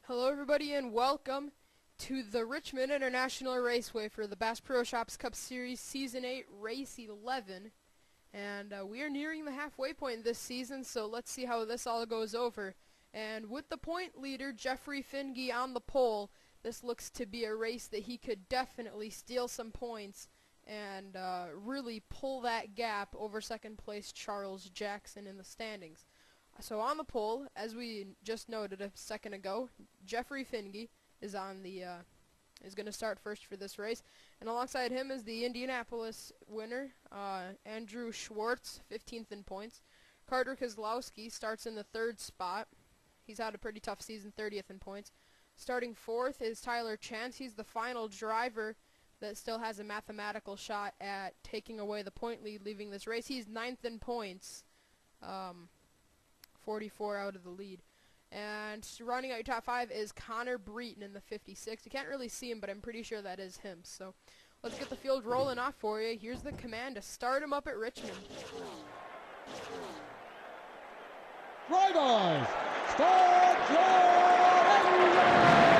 Hello everybody and welcome to the Richmond International Raceway for the Bass Pro Shops Cup Series Season 8 Race 11. And we are nearing the halfway point this season, so let's see how this all goes over. And with the point leader, Jeffrey Finge, on the pole, this looks to be a race that he could definitely steal some points and really pull that gap over second place Charles Jackson in the standings. So on the pole, as we just noted a second ago, Jeffrey Finge is on the is going to start first for this race, and alongside him is the Indianapolis winner, Andrew Schwartz, 15th in points. Carter Kozlowski starts in the third spot. He's had a pretty tough season, 30th in points. Starting fourth is Tyler Chance. He's the final driver that still has a mathematical shot at taking away the point lead, leaving this race. He's 9th in points. 44 out of the lead. And rounding out your top 5 is Connor Breton in the 56. You can't really see him, but I'm pretty sure that is him. So let's get the field rolling off for you. Here's the command to start him up at Richmond. Drivers, start your engine!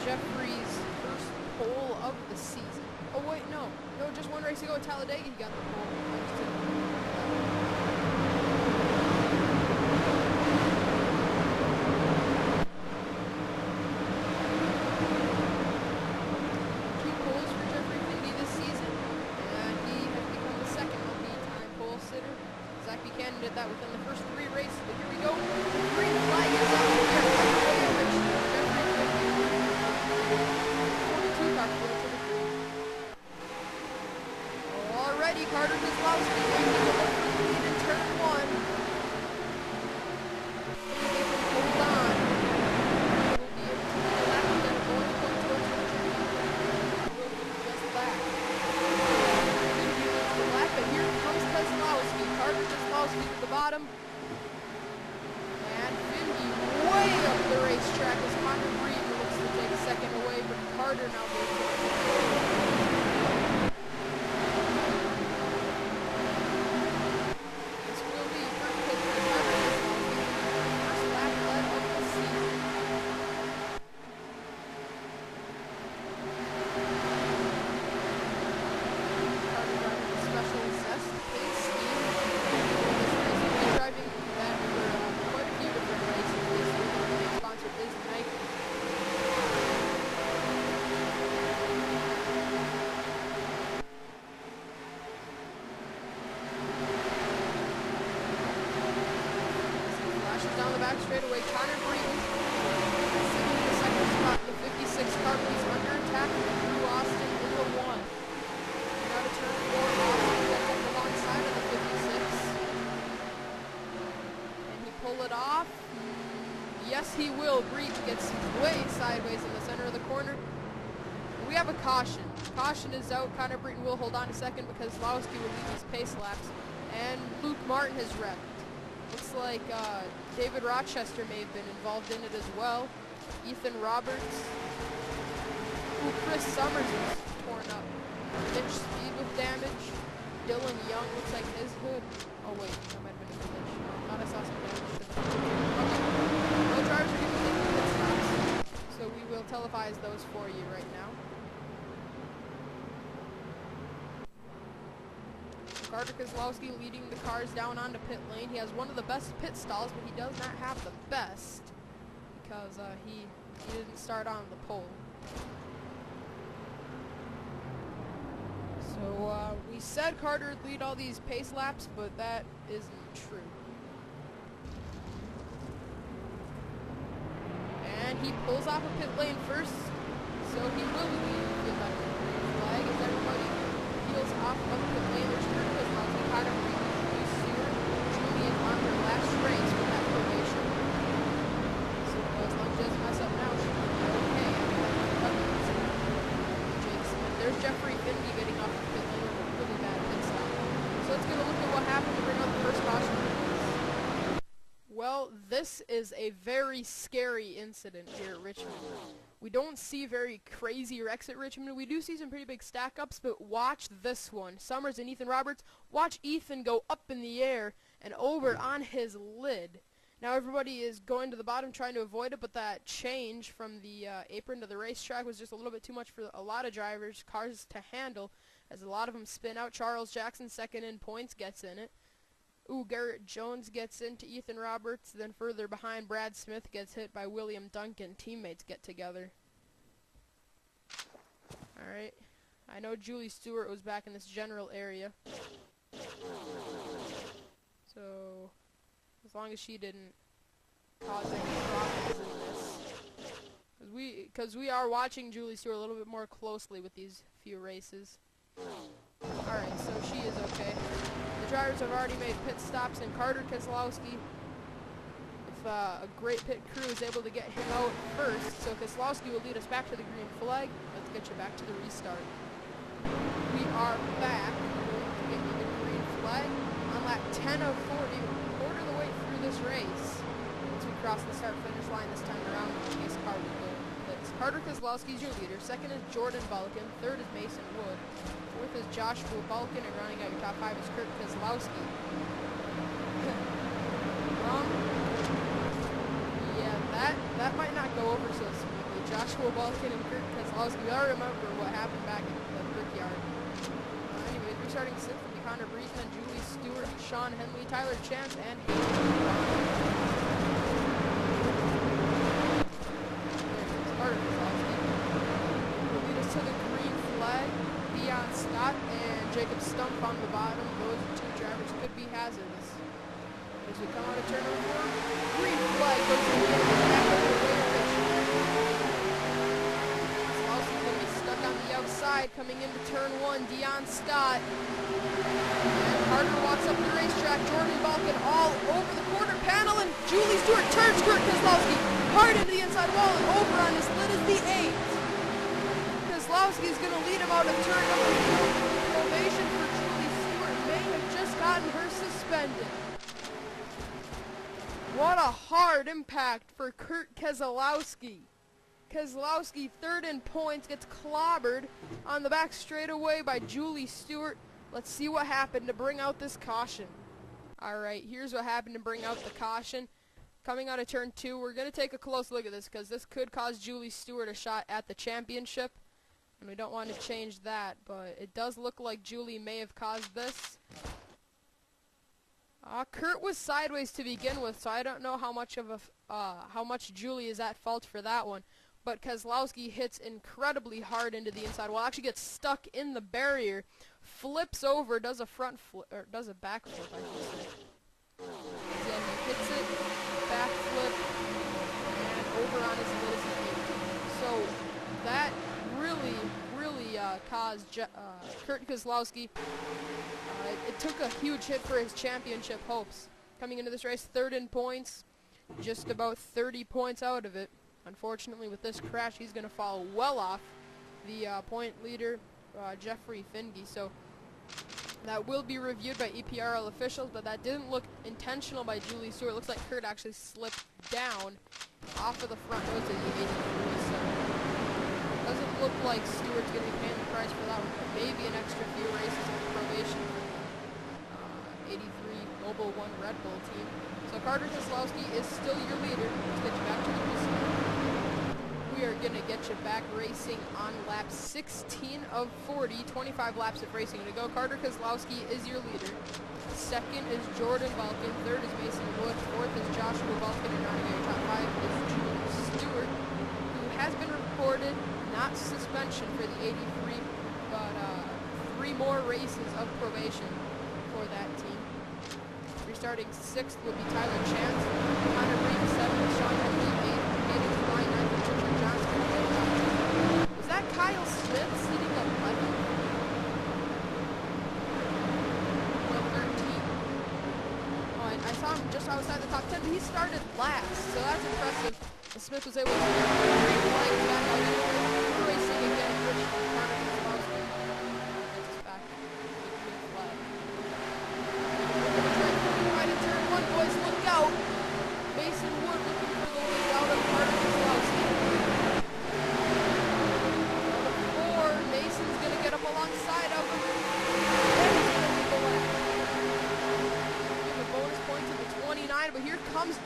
Jeffrey's first pole of the season. Oh wait, no, just one race ago at Talladega he got the pole. Two poles for Jeffrey Finge this season, and he has become the second multi-time pole sitter. Zach Buchanan did that within the first 3 races, but here we go. Green flag is up here. Already Carter Kozlowski making the look for the lead in turn 1. Hold on. We'll be able to do the lap and then going towards the we'll do just that. Finge leads the lap, but here comes Kozlowski. Carter Kozlowski to the bottom. And Finge way up the racetrack as Connor Breton looks to take second away, but Carter now goes to the down the back straightaway. Connor Breton sitting in the second spot. The 56 car, he's under attack with Drew Austin in the 1. Now to turn 4, Austin gets up alongside of the 56. Can he pull it off? Yes, he will. Breton gets way sideways in the center of the corner. We have a caution. Caution is out. Connor Breton will hold on a second because Kozlowski will lead his pace laps. And Luke Martin has wrecked. Looks like David Rochester may have been involved in it as well. Ethan Roberts. Ooh, Chris Summers is torn up. Mitch Speed with damage. Dylan Young looks like his hood. Oh wait, that might have been a glitch. I thought I saw some damage to the hood. Okay. No drivers are going to take pit stops, so we will televise those for you right now. Carter Kozlowski leading the cars down onto pit lane. He has one of the best pit stalls, but he does not have the best because he didn't start on the pole. So we said Carter would lead all these pace laps, but that isn't true. And he pulls off a pit lane first, so he will lead with that flag as everybody peels off of the pit lane. There's Connor Breton, Julian on their last race for that probation. So as long as he doesn't mess up now, should be okay. there's Jeffrey Findy getting off the pit lane with a really bad pit stop. So let's get a look at what happened to bring out the first caution. Well, this is a very scary incident here at Richmond. We don't see very crazy wrecks at Richmond. We do see some pretty big stack-ups, but watch this one. Summers and Ethan Roberts. Watch Ethan go up in the air and over on his lid. Now everybody is going to the bottom trying to avoid it, but that change from the apron to the racetrack was just a little bit too much for a lot of drivers, cars to handle, as a lot of them spin out. Charles Jackson, second in points, gets in it. Ooh, Garrett Jones gets into Ethan Roberts. Then further behind, Brad Smith gets hit by William Duncan. Teammates get together. Alright. I know Julie Stewart was back in this general area. So, as long as she didn't cause any problems in this. Because we are watching Julie Stewart a little bit more closely with these few races. Alright, so she is okay. The drivers have already made pit stops, and Carter Keselowski, if a great pit crew is able to get him out first, so Keselowski will lead us back to the green flag. Let's get you back to the restart. We are back to get you the green flag on lap 10 of 40. We're a quarter of the way through this race. Once we cross the start-finish line this time around, in case Carter will. Carter Keselowski is your leader. Second is Jordan Balkin. Third is Mason Wood. Fourth is Joshua Balkin. And rounding out your top five is Kurt Keselowski. Yeah, that might not go over so smoothly. Joshua Balkin and Kurt Keselowski. We all remember what happened back in the Brickyard. Anyway, restarting sixth will be Connor Breeden and Julie Stewart, Sean Henley, Tyler Chance, and Hayden. Will lead us to the green flag. Dion Scott and Jacob Stump on the bottom. Those two drivers could be hazardous. As we come out of turn number 4, green flag goes to the end of the back of the way. Also going to be stuck on the outside coming into turn 1. Dion Scott. And Carter walks up the racetrack. Jordan Balkin all over the quarter panel, and Julie Stewart turns Kurt Keselowski hard into the inside wall, and over on his lid is the 8. Keselowski is going to lead him out of turn number 4. Probation for Julie Stewart may have just gotten her suspended. What a hard impact for Kurt Keselowski. Keselowski, third in points, gets clobbered on the back straightaway by Julie Stewart. Let's see what happened to bring out this caution. Alright, here's what happened to bring out the caution. Coming out of turn 2, we're going to take a close look at this because this could cause Julie Stewart a shot at the championship. And we don't want to change that, but it does look like Julie may have caused this. Kurt was sideways to begin with, so I don't know how much Julie is at fault for that one. But Keselowski hits incredibly hard into the inside wall. Actually gets stuck in the barrier, flips over, does a front flip, or does a back flip, I should say. Then he hits it, back flip, and over on his lid is an 8. So that really caused Kurt Keselowski. It took a huge hit for his championship hopes. Coming into this race, third in points, just about 30 points out of it. Unfortunately, with this crash, he's going to fall well off the point leader, Jeffrey Findy. So that will be reviewed by EPRL officials, but that didn't look intentional by Julie Stewart. It looks like Kurt actually slipped down off of the front row to the 83. So it doesn't look like Stewart's going to be paying the price for that one. Maybe an extra few races of probation for 83 Global 1 Red Bull team. So Carter Keselowski is still your leader. Let's get you back to the restart. We are going to get you back racing on lap 16 of 40. 25 laps of racing to go. Carter Keselowski is your leader. Second is Jordan Balkin. Third is Mason Wood. Fourth is Joshua Balkin. And rounding out your top 5 is Julie Stewart, who has been reported not suspension for the 83, but 3 more races of probation for that team. Restarting 6th will be Tyler Chance. Connor Breeden 7th, Sean Henley 8th, Hayden Fly 9th, and Richard Johnson 10th. Was that Kyle Smith sitting 11th? Well, 13th. Oh, I saw him just outside the top 10, but he started last, so that's impressive. And Smith was able to get 3 flags back out. We're racing again, Connor Keselowski.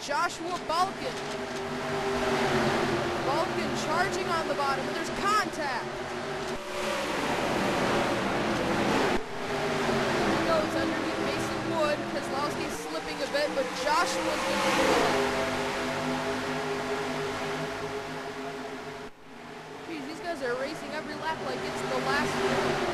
Joshua Balkin. Balkin charging on the bottom, and there's contact. He goes underneath Mason Wood. Keselowski's slipping a bit, but Joshua's going to do it. Geez, these guys are racing every lap like it's the last one.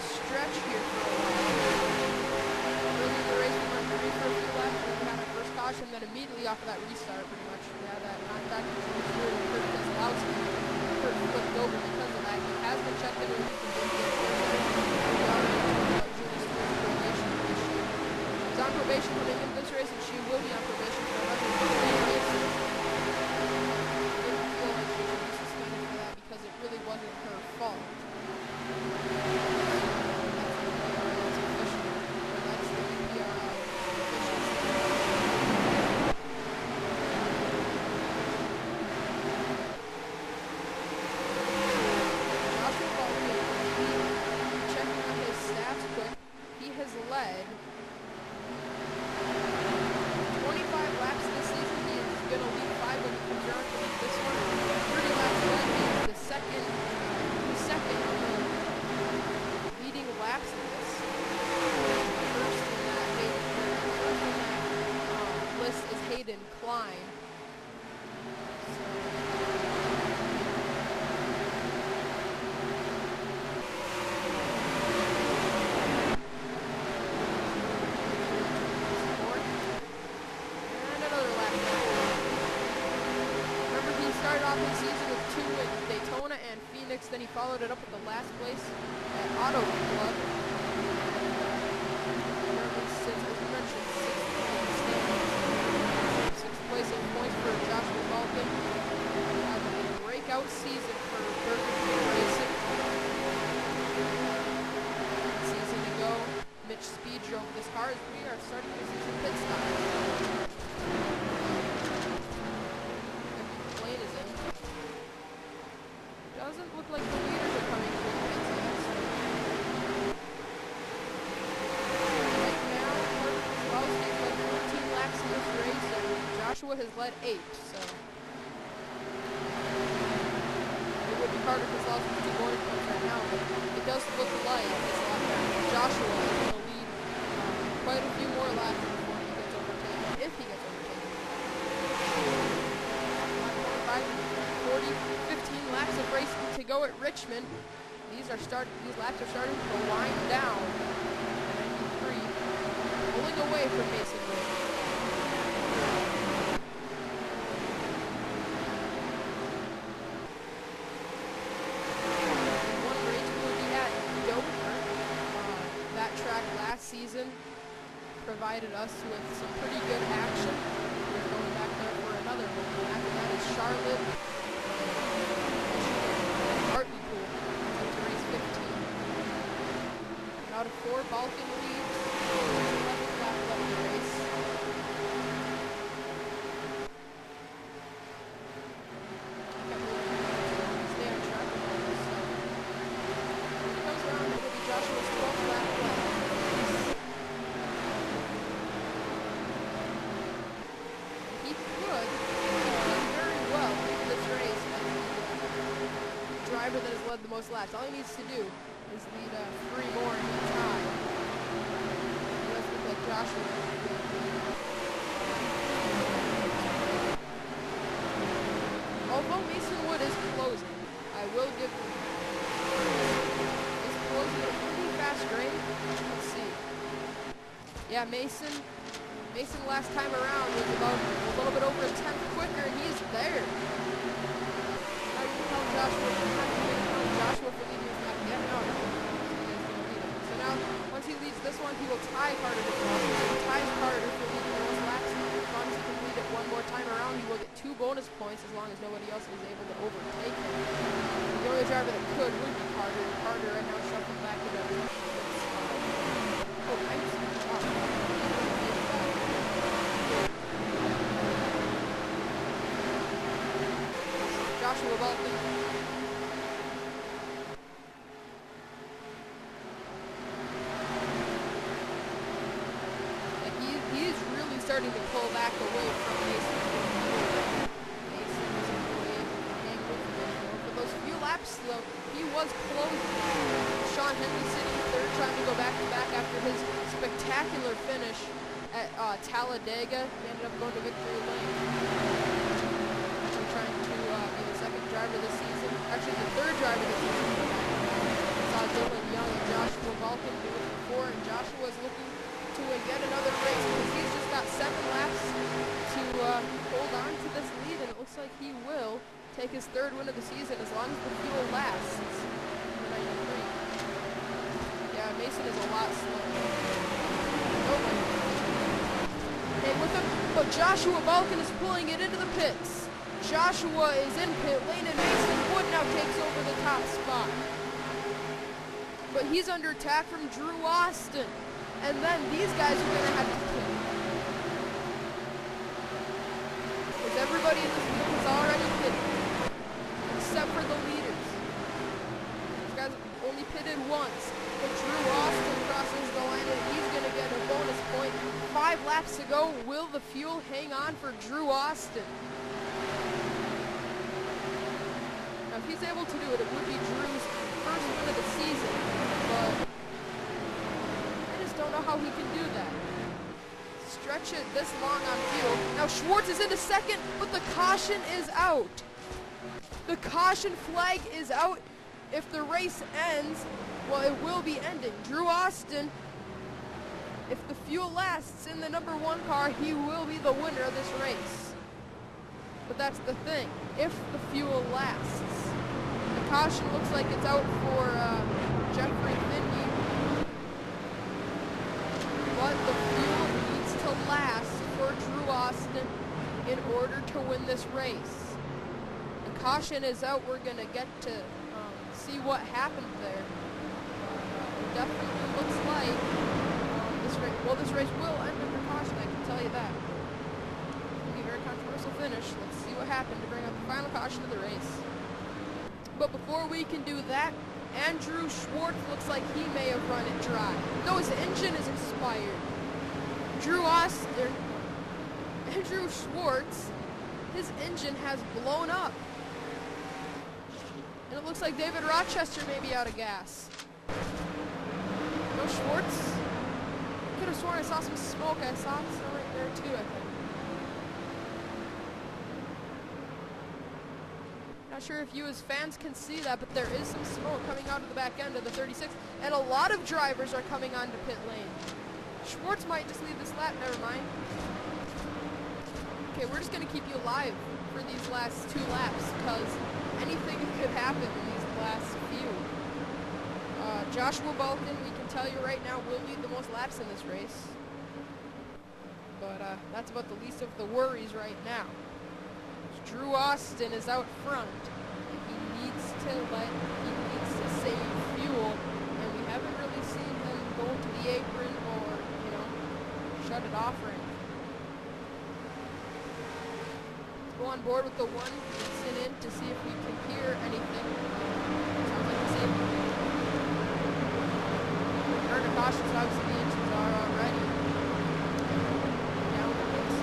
Stretch here for a while. Early in the race, we went green for a few laps, and we got our first caution, then immediately off of that restart, pretty much, we had that contact, and so we were Kurt Keselowski. Kurt flipped over because of that. He has been checked into a He's on probation coming into this race, and she will be on probation for another 3 races. I didn't feel like she should be suspended for that because it really wasn't her fault. Led 25 laps this season. He is going to lead 5 when he comes around to lead this one. 30 laps led. He is the second leading laps in this. First in that list is Hayden Klein. Started off his season with 2 in Daytona and Phoenix, then he followed it up with the last place at Auto Club. As we mentioned, 6th place in points for Joshua Balkin. Had a breakout season for Burger King Racing. Season to go. Mitch Speed drove this car as we are starting to see some pit stops. Doesn't look like the leaders are coming through the pits yet. Right now, Keselowski has led 14 laps in this race, and Joshua has led 8. So it would be harder for Keselowski to do bonus points right now, but it does look like Joshua is going to lead quite a few more laps before he gets overtaken, if he gets overtaken. 40, 15 laps of racing to go at Richmond. These laps are starting to wind down. 93, pulling away from Mason Wood. One race will be at Dover. That track last season provided us with some pretty good action. We're going back there for another one. After that is Charlotte. Out of 4, Balkin leads. 11th lap of the race. Stay on track with all this stuff. When he comes around, it'll be Joshua's 12th lap left. He could do very well in this race as the driver that has led the most laps. All he needs to do is lead 3 more in the time. He does look like Joshua. Although Mason Wood is closing, I will give him he's closing at a pretty fast rate. Let's see. Yeah, Mason last time around was about a little bit over a 10th quicker, and he's there. Now you can tell Joshua for leading his lap. Yeah, no. So now, once he leads this one, he will tie Carter with Joshua. If he ties Carter for leading those laps, as long as he can lead it one more time around, he will get 2 bonus points as long as nobody else is able to overtake him. The only driver that could would be Carter. Carter right now shuffling back to the Joshua Balkin he's really starting to pull back away from Mason. Mason isn't really able to hang with him anymore. For those few laps, though, he was close. Sean Henry sitting third, trying to go back-to-back after his spectacular finish at Talladega. He ended up going to victory lane. Actually trying to be the second driver this season. Actually, the third driver this season. Saw Dylan Young and Joshua Balkin do it before, and Joshua is looking to win yet another race because he's just got 7 laps to hold on to this lead, and it looks like he will take his 3rd win of the season as long as the fuel lasts. Number 93. Yeah, Mason is a lot slower. Hey, with him, but Joshua Balkin is pulling it into the pits. Joshua is in pit lane, and Mason Wood now takes over the top spot. But he's under attack from Drew Austin. And then these guys are going to have to pit. Because everybody in this field is already pitted. Except for the leaders. These guys only pitted once. But Drew Austin crosses the line and he's going to get a bonus point. 5 laps to go. Will the fuel hang on for Drew Austin? Now if he's able to do it, it would be Drew's first win of the season. But don't know how he can do that. Stretch it this long on fuel. Now Schwartz is into second, but the caution is out. The caution flag is out. If the race ends, well, it will be ending. Drew Austin, if the fuel lasts in the number 1 car, he will be the winner of this race. But that's the thing. If the fuel lasts. The caution looks like it's out for Jeffrey Finney. But the fuel needs to last for Drew Austin in order to win this race. The caution is out. We're going to get to see what happened there. It definitely looks like this race will end under caution, I can tell you that. It's going to be a very controversial finish. Let's see what happened to bring up the final caution of the race. But before we can do that, Andrew Schwartz looks like he may have run it dry. No, his engine is expired. Andrew Schwartz, his engine has blown up. And it looks like David Rochester may be out of gas. No Schwartz? I could have sworn I saw some smoke. I saw some right there too, I think. Not sure if you as fans can see that, but there is some smoke coming out of the back end of the 36, and a lot of drivers are coming onto pit lane. Schwartz might just leave this lap, never mind. Okay, we're just going to keep you alive for these last 2 laps, because anything could happen in these last few. Joshua Balkin, we can tell you right now, will lead the most laps in this race. But that's about the least of the worries right now. Drew Austin is out front, and he needs to save fuel, and we haven't really seen him go to the apron or, shut it off or anything. Let's go on board with the 1, listen in to see if we can hear anything. Sounds like the same. Heard a caution, so obviously the engines are already down the pits.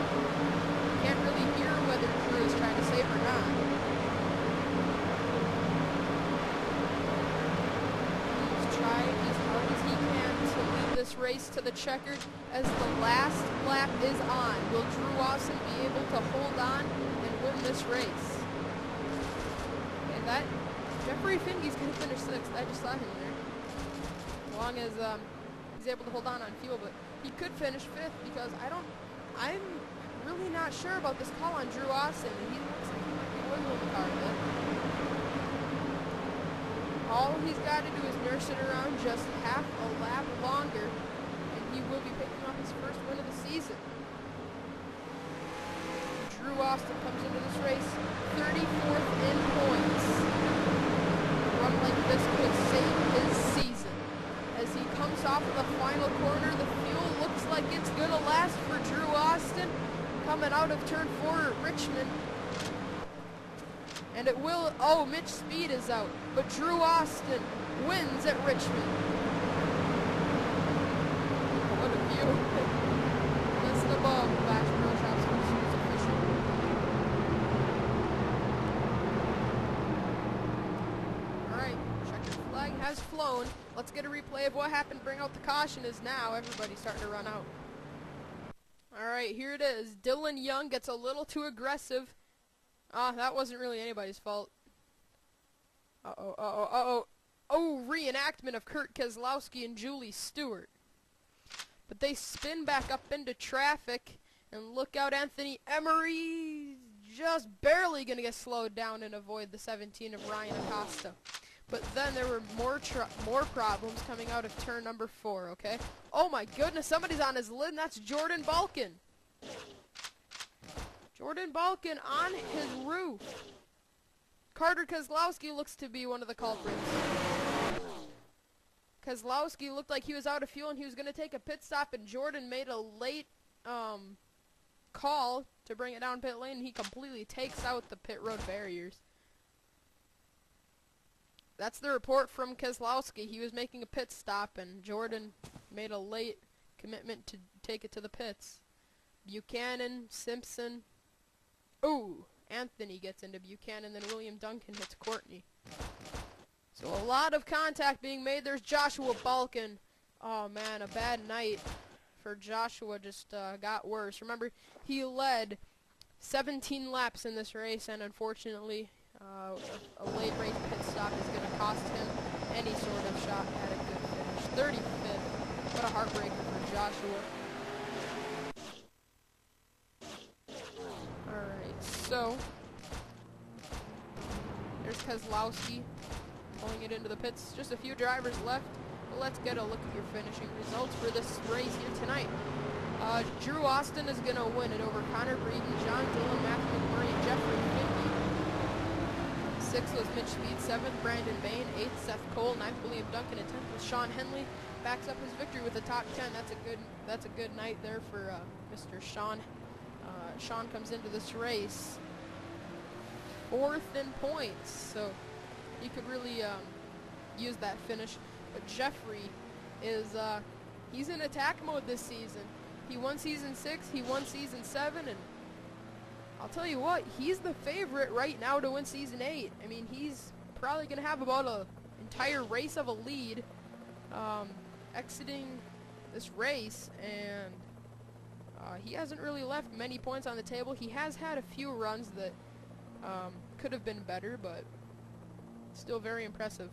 Can't really hear whether Drew is trying to save or not. He's trying as hard as he can to lead this race to the checkered as the last lap is on. Will Drew Austin be able to hold on and win this race? And that Jeffrey Finge's going to finish 6th. I just saw him there. As long as he's able to hold on fuel, but he could finish 5th because I'm really not sure about this call on Drew Austin. He looks like he might be wiggling the car a bit. All he's got to do is nurse it around just half a lap longer, and he will be picking up his first win of the season. Drew Austin comes into this race 34th in points. A run like this could save his season. As he comes off of the final corner, the fuel looks like it's going to last for Drew Austin. Coming out of turn 4 at Richmond. And it will, Mitch Speed is out. But Drew Austin wins at Richmond. What a view. That's the has flown. Let's get a replay of what happened. Bring out the caution is now. Everybody's starting to run out. Alright, here it is. Dylan Young gets a little too aggressive. That wasn't really anybody's fault. Oh, reenactment of Kurt Keselowski and Julie Stewart. But they spin back up into traffic, and look out, Anthony Emery just barely going to get slowed down and avoid the 17 of Ryan Acosta. But then there were more problems coming out of turn number 4, okay? Oh my goodness, somebody's on his lid, and that's Jordan Balkin. Jordan Balkin on his roof. Carter Keselowski looks to be one of the culprits. Keselowski looked like he was out of fuel and he was going to take a pit stop, and Jordan made a late call to bring it down pit lane, and he completely takes out the pit road barriers. That's the report from Keselowski. He was making a pit stop, and Jordan made a late commitment to take it to the pits. Buchanan, Simpson. Ooh, Anthony gets into Buchanan, then William Duncan hits Courtney. So a lot of contact being made. There's Joshua Balkin. Oh man, a bad night for Joshua just got worse. Remember, he led 17 laps in this race, and unfortunately, a late race pit stop is going to cost him any sort of shot at a good finish. 35th. What a heartbreaker for Joshua. Alright, so there's Keselowski pulling it into the pits. Just a few drivers left. But let's get a look at your finishing results for this race here tonight. Drew Austin is going to win it over Connor Breeden, John Dillon, Matthew McMurray, and Jeffrey Finley. 6th was Mitch Speed, 7th Brandon Bain, 8th Seth Cole, 9th William Duncan, and 10th was Sean Henley. Backs up his victory with a top 10. That's a good night there for Mr. Sean. Sean comes into this race 4th in points, so he could really use that finish. But Jeffrey is he's in attack mode this season. He won season 6, he won season 7, and I'll tell you what, he's the favorite right now to win season 8. I mean, he's probably going to have about an entire race of a lead exiting this race, and he hasn't really left many points on the table. He has had a few runs that could have been better, but still very impressive.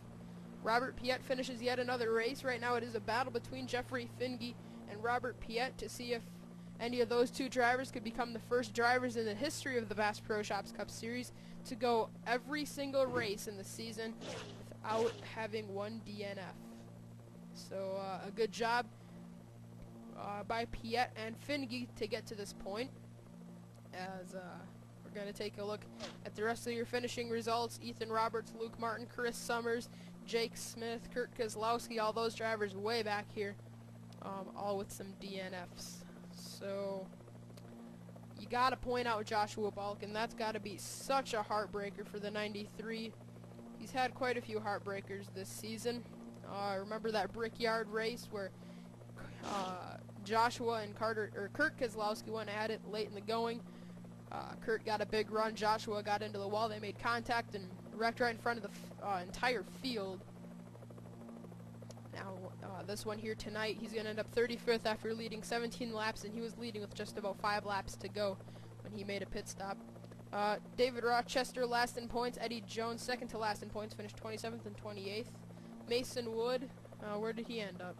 Robert Piet finishes yet another race. Right now it is a battle between Jeffrey Finge and Robert Piet to see if any of those two drivers could become the first drivers in the history of the Bass Pro Shops Cup Series to go every single race in the season without having one DNF. So a good job by Piet and Finge to get to this point. As we're going to take a look at the rest of your finishing results. Ethan Roberts, Luke Martin, Chris Summers, Jake Smith, Kurt Keselowski, all those drivers way back here, all with some DNFs. So you got to point out Joshua Balkin. That's got to be such a heartbreaker for the 93. He's had quite a few heartbreakers this season. Remember that Brickyard race where Joshua and Kurt Keselowski went at it late in the going. Kurt got a big run. Joshua got into the wall. They made contact and wrecked right in front of the entire field. Now, this one here tonight, he's going to end up 35th after leading 17 laps, and he was leading with just about 5 laps to go when he made a pit stop. David Rochester last in points. Eddie Jones second to last in points, finished 27th and 28th. Mason Wood, where did he end up?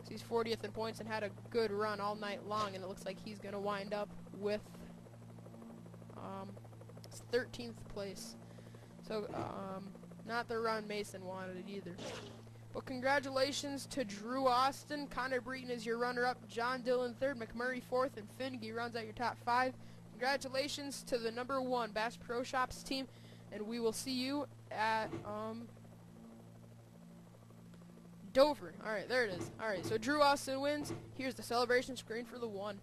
He's 40th in points and had a good run all night long, and it looks like he's going to wind up with 13th place. So, not the run Mason wanted either. But congratulations to Drew Austin. Connor Breeden is your runner-up. John Dillon 3rd, McMurray 4th, and Finge rounds out your top 5. Congratulations to the number 1 Bass Pro Shops team, and we will see you at Dover. Alright, there it is. Alright, so Drew Austin wins. Here's the celebration screen for the 1.